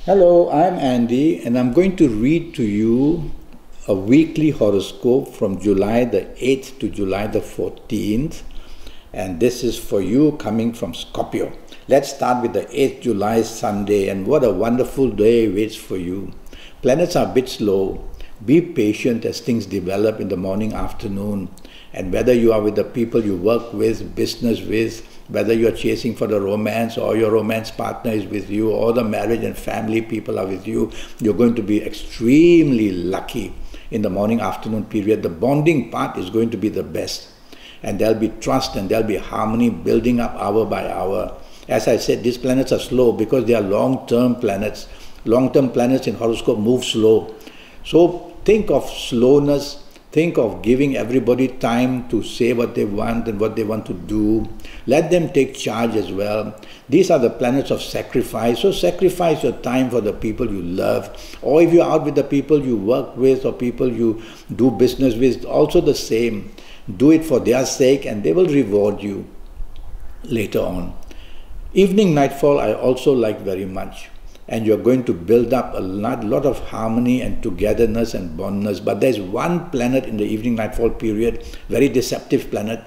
Hello, I'm Andy, and I'm going to read to you a weekly horoscope from July the 8th to July the 14th. And this is for you coming from Scorpio. Let's start with the 8th July Sunday, and what a wonderful day waits for you. Planets are a bit slow. Be patient as things develop in the morning, afternoon, and whether you are with the people you work with, business with, whether you're chasing for the romance or your romance partner is with you or the marriage and family people are with you, you're going to be extremely lucky in the morning, afternoon period. The bonding part is going to be the best. And there'll be trust and there'll be harmony building up hour by hour. As I said, these planets are slow because they are long-term planets. Long-term planets in horoscope move slow. So think of slowness, think of giving everybody time to say what they want and what they want to do. Let them take charge as well. These are the planets of sacrifice. So sacrifice your time for the people you love. Or if you're out with the people you work with or people you do business with, also the same. Do it for their sake and they will reward you later on. Evening nightfall I also like very much. And you're going to build up a lot of harmony and togetherness and bondness. But there's one planet in the evening nightfall period, very deceptive planet.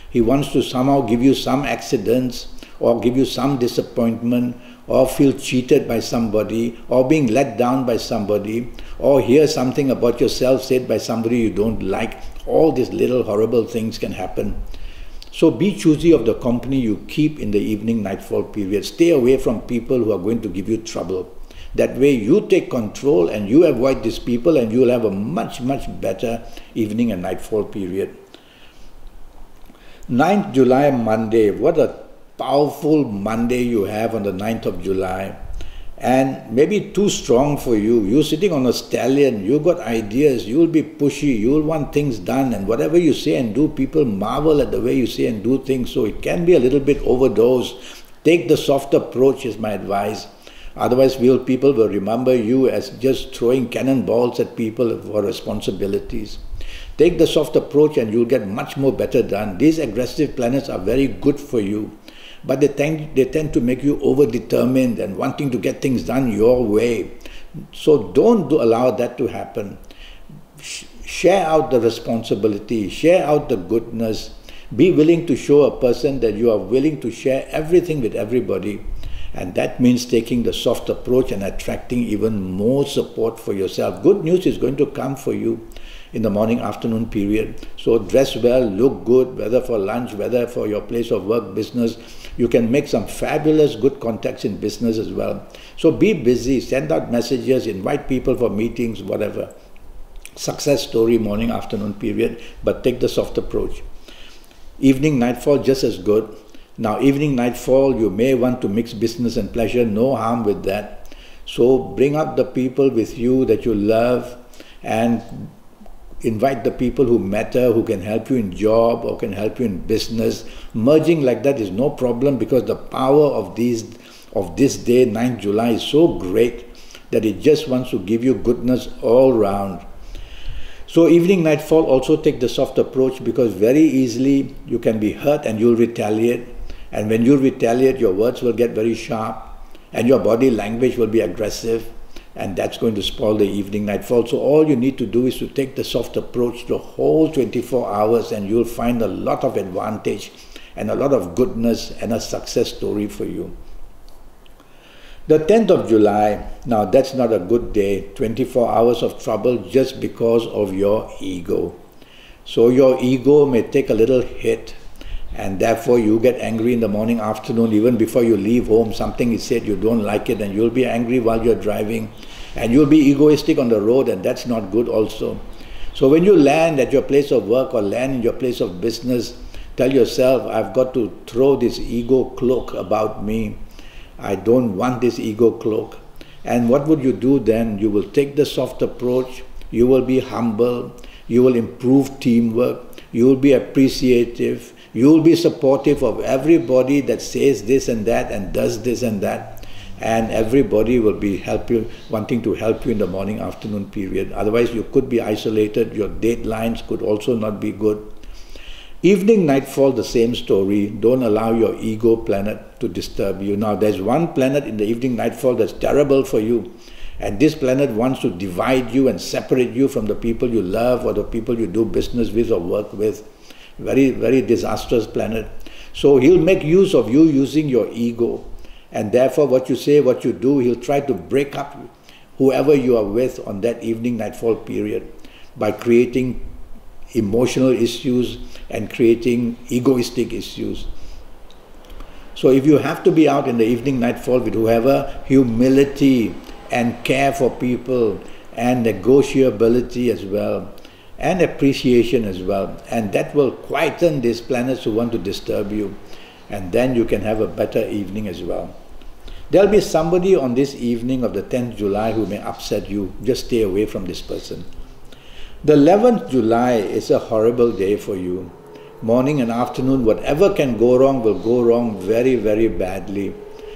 He wants to somehow give you some accidents or give you some disappointment or feel cheated by somebody or being let down by somebody or hear something about yourself said by somebody you don't like. All these little horrible things can happen. So be choosy of the company you keep in the evening nightfall period. Stay away from people who are going to give you trouble. That way you take control and you avoid these people and you will have a much better evening and nightfall period. 9th July Monday, what a powerful Monday you have on the 9th of July. And maybe too strong for you. You're sitting on a stallion, you got ideas, you'll be pushy, you'll want things done, and whatever you say and do, people marvel at the way you say and do things, so it can be a little bit overdosed. Take the soft approach is my advice. Otherwise people will remember you as just throwing cannonballs at people for responsibilities. Take the soft approach and you'll get much more better done. These aggressive planets are very good for you. But they tend to make you over-determined and wanting to get things done your way. So don't allow that to happen. Share out the responsibility, share out the goodness. Be willing to show a person that you are willing to share everything with everybody. And that means taking the soft approach and attracting even more support for yourself. Good news is going to come for you in the morning, afternoon period. So dress well, look good, whether for lunch, whether for your place of work, business. You can make some fabulous good contacts in business as well. So be busy, send out messages, invite people for meetings, whatever. Success story, morning, afternoon period, but take the soft approach. Evening, nightfall, just as good. Now, evening, nightfall, you may want to mix business and pleasure, no harm with that. So bring up the people with you that you love and invite the people who matter, who can help you in job or can help you in business. Merging like that is no problem because the power of this day, 9th July, is so great that it just wants to give you goodness all round. So evening, nightfall, also take the soft approach because very easily you can be hurt and you'll retaliate. And when you retaliate, your words will get very sharp and your body language will be aggressive. And that's going to spoil the evening nightfall. So all you need to do is to take the soft approach the whole 24 hours and you'll find a lot of advantage and a lot of goodness and a success story for you. The 10th of July, now that's not a good day, 24 hours of trouble just because of your ego. So your ego may take a little hit and therefore you get angry in the morning, afternoon, even before you leave home, something is said, you don't like it and you'll be angry while you're driving and you'll be egoistic on the road and that's not good also. So when you land at your place of work or land in your place of business, tell yourself, I've got to throw this ego cloak about me. I don't want this ego cloak. And what would you do then? You will take the soft approach, you will be humble, you will improve teamwork, you will be appreciative, you will be supportive of everybody that says this and that and does this and that, and everybody will be wanting to help you in the morning, afternoon period. Otherwise you could be isolated, your deadlines could also not be good. Evening nightfall, the same story. Don't allow your ego planet to disturb you. Now, there's one planet in the evening nightfall that's terrible for you. And this planet wants to divide you and separate you from the people you love or the people you do business with or work with. Very, very disastrous planet. So he'll make use of you using your ego. And therefore, what you say, what you do, he'll try to break up whoever you are with on that evening nightfall period by creating emotional issues and creating egoistic issues. So if you have to be out in the evening nightfall with whoever, humility and care for people and negotiability as well and appreciation as well, and that will quieten these planets who want to disturb you, and then you can have a better evening as well. There'll be somebody on this evening of the 10th July who may upset you. Just stay away from this person. The 11th July is a horrible day for you. Morning and afternoon, whatever can go wrong will go wrong very, very badly.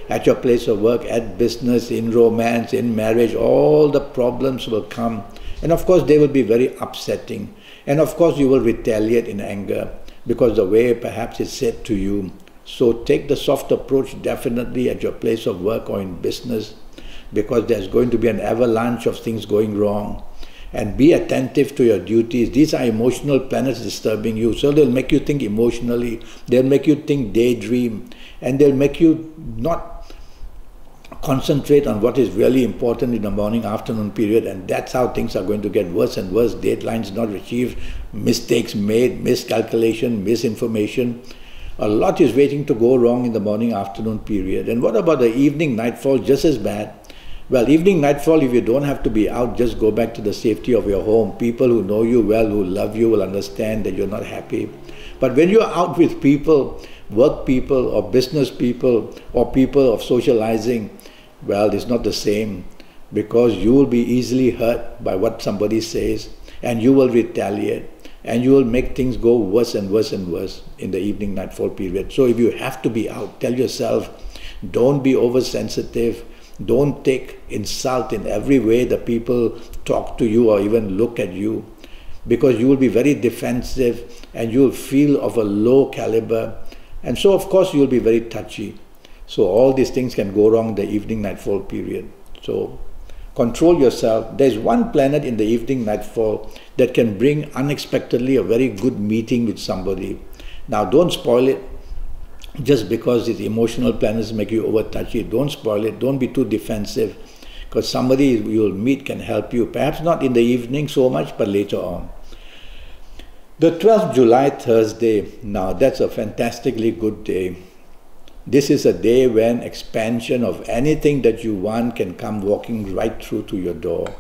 At your place of work, at business, in romance, in marriage, all the problems will come. And of course, they will be very upsetting. And of course, you will retaliate in anger because the way perhaps it's said to you. So take the soft approach definitely at your place of work or in business, because there's going to be an avalanche of things going wrong. And be attentive to your duties. These are emotional planets disturbing you. So they'll make you think emotionally. They'll make you think daydream. And they'll make you not concentrate on what is really important in the morning-afternoon period. And that's how things are going to get worse and worse. Deadlines not achieved, mistakes made, miscalculation, misinformation. A lot is waiting to go wrong in the morning-afternoon period. And what about the evening nightfall? Just as bad. Well, evening nightfall, if you don't have to be out, just go back to the safety of your home. People who know you well, who love you, will understand that you're not happy. But when you're out with people, work people or business people or people of socializing, well, it's not the same, because you will be easily hurt by what somebody says, and you will retaliate, and you will make things go worse and worse and worse in the evening nightfall period. So if you have to be out, tell yourself, don't be oversensitive. Don't take insult in every way the people talk to you or even look at you, because you will be very defensive and you will feel of a low caliber, and so of course you will be very touchy. So all these things can go wrong in the evening nightfall period. So control yourself. There's one planet in the evening nightfall that can bring unexpectedly a very good meeting with somebody. Now don't spoil it. Just because these emotional planets make you over touchy, don't spoil it. Don't be too defensive, because somebody you will meet can help you. Perhaps not in the evening so much, but later on. The 12th July, Thursday. Now that's a fantastically good day. This is a day when expansion of anything that you want can come walking right through to your door.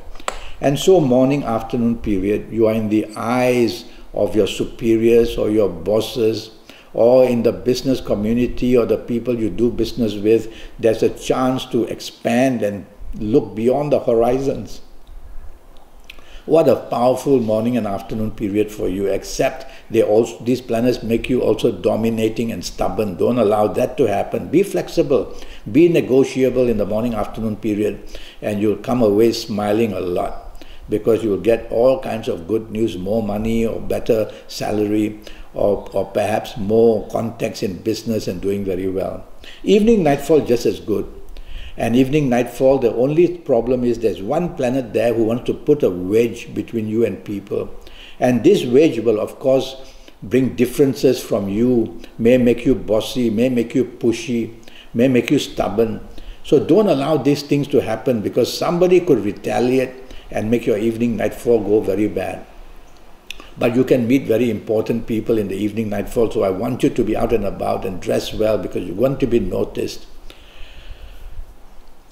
And so morning-afternoon period, you are in the eyes of your superiors or your bosses, or in the business community or the people you do business with. There's a chance to expand and look beyond the horizons. What a powerful morning and afternoon period for you, except these planets make you also dominating and stubborn. Don't allow that to happen. Be flexible, be negotiable in the morning-afternoon period, and you'll come away smiling a lot, because you will get all kinds of good news, more money or better salary, or perhaps more contacts in business and doing very well. Evening nightfall just as good. And evening nightfall, the only problem is there's one planet there who wants to put a wedge between you and people. And this wedge will of course bring differences from you, may make you bossy, may make you pushy, may make you stubborn. So don't allow these things to happen, because somebody could retaliate and make your evening nightfall go very bad. But you can meet very important people in the evening nightfall, so I want you to be out and about and dress well, because you want to be noticed.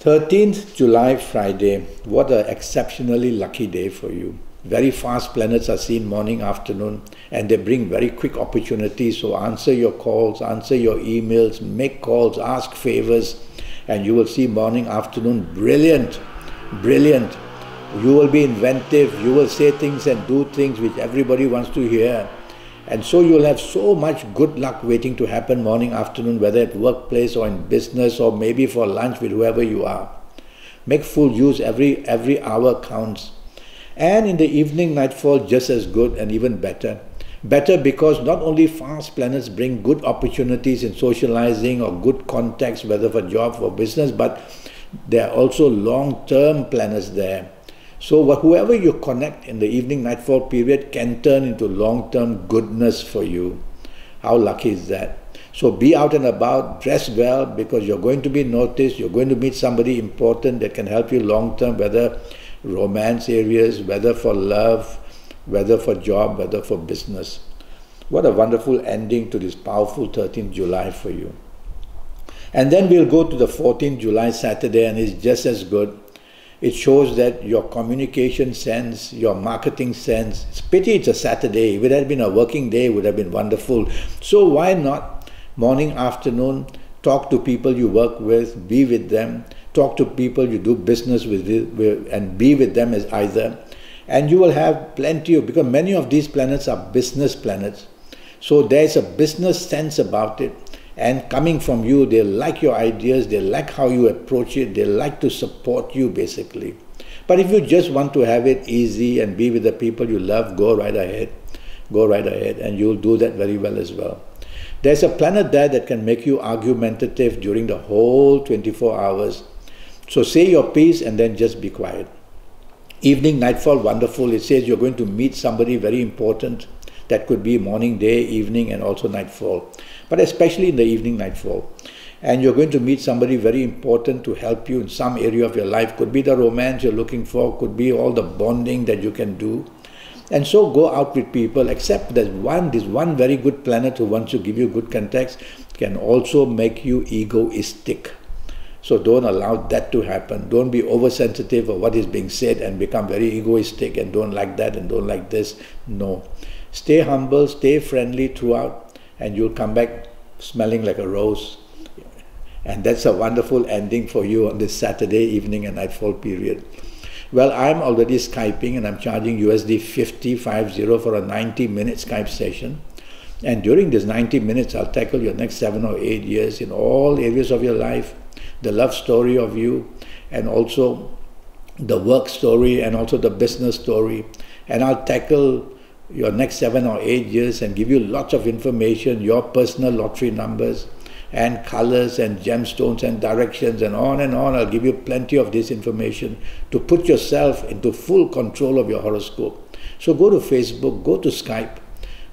13th July, Friday. What an exceptionally lucky day for you. Very fast planets are seen morning, afternoon, and they bring very quick opportunities. So answer your calls, answer your emails, make calls, ask favors, and you will see morning, afternoon, brilliant, brilliant. You will be inventive, you will say things and do things which everybody wants to hear. And so you will have so much good luck waiting to happen morning, afternoon, whether at workplace or in business or maybe for lunch with whoever you are. Make full use, every hour counts. And in the evening nightfall, just as good and even better. Better because not only fast planets bring good opportunities in socializing or good contacts, whether for job or business, but there are also long-term planets there. So whoever you connect in the evening nightfall period can turn into long-term goodness for you. How lucky is that? So be out and about, dress well, because you're going to be noticed, you're going to meet somebody important that can help you long-term, whether romance areas, whether for love, whether for job, whether for business. What a wonderful ending to this powerful 13th July for you. And then we'll go to the 14th July Saturday, and it's just as good. It shows that your communication sense, your marketing sense, it's pity it's a Saturday. If it had been a working day, it would have been wonderful. So why not morning, afternoon, talk to people you work with, be with them, talk to people you do business with and be with them as either. And you will have plenty of, because many of these planets are business planets. So there's a business sense about it. And coming from you, they like your ideas, they like how you approach it, they like to support you basically. But if you just want to have it easy and be with the people you love, go right ahead. Go right ahead, and you'll do that very well as well. There's a planet there that can make you argumentative during the whole 24 hours. So say your piece and then just be quiet. Evening, nightfall, wonderful. It says you're going to meet somebody very important. That could be morning, day, evening, and also nightfall. But especially in the evening, nightfall. And you're going to meet somebody very important to help you in some area of your life. Could be the romance you're looking for, could be all the bonding that you can do. And so go out with people, except that this one very good planet who wants to give you good contacts can also make you egoistic. So don't allow that to happen. Don't be oversensitive of what is being said and become very egoistic and don't like that and don't like this. No. Stay humble, stay friendly throughout, and you'll come back smelling like a rose. And that's a wonderful ending for you on this Saturday evening and nightfall period. Well, I'm already Skyping and I'm charging USD 50 for a 90-minute Skype session. And during this 90 minutes, I'll tackle your next 7 or 8 years in all areas of your life, the love story of you, and also the work story, and also the business story. And I'll tackle your next 7 or 8 years and give you lots of information, your personal lottery numbers, and colors and gemstones and directions and on and on. I'll give you plenty of this information to put yourself into full control of your horoscope. So go to Facebook, go to Skype,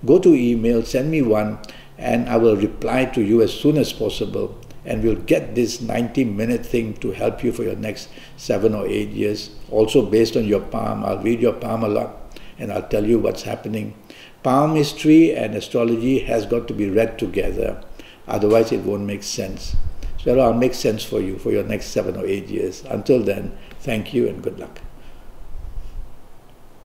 go to email, send me one, and I will reply to you as soon as possible. And we'll get this 90-minute thing to help you for your next 7 or 8 years. Also based on your palm. I'll read your palm a lot and I'll tell you what's happening. Palmistry and astrology has got to be read together. Otherwise it won't make sense. So I'll make sense for you for your next 7 or 8 years. Until then, thank you and good luck.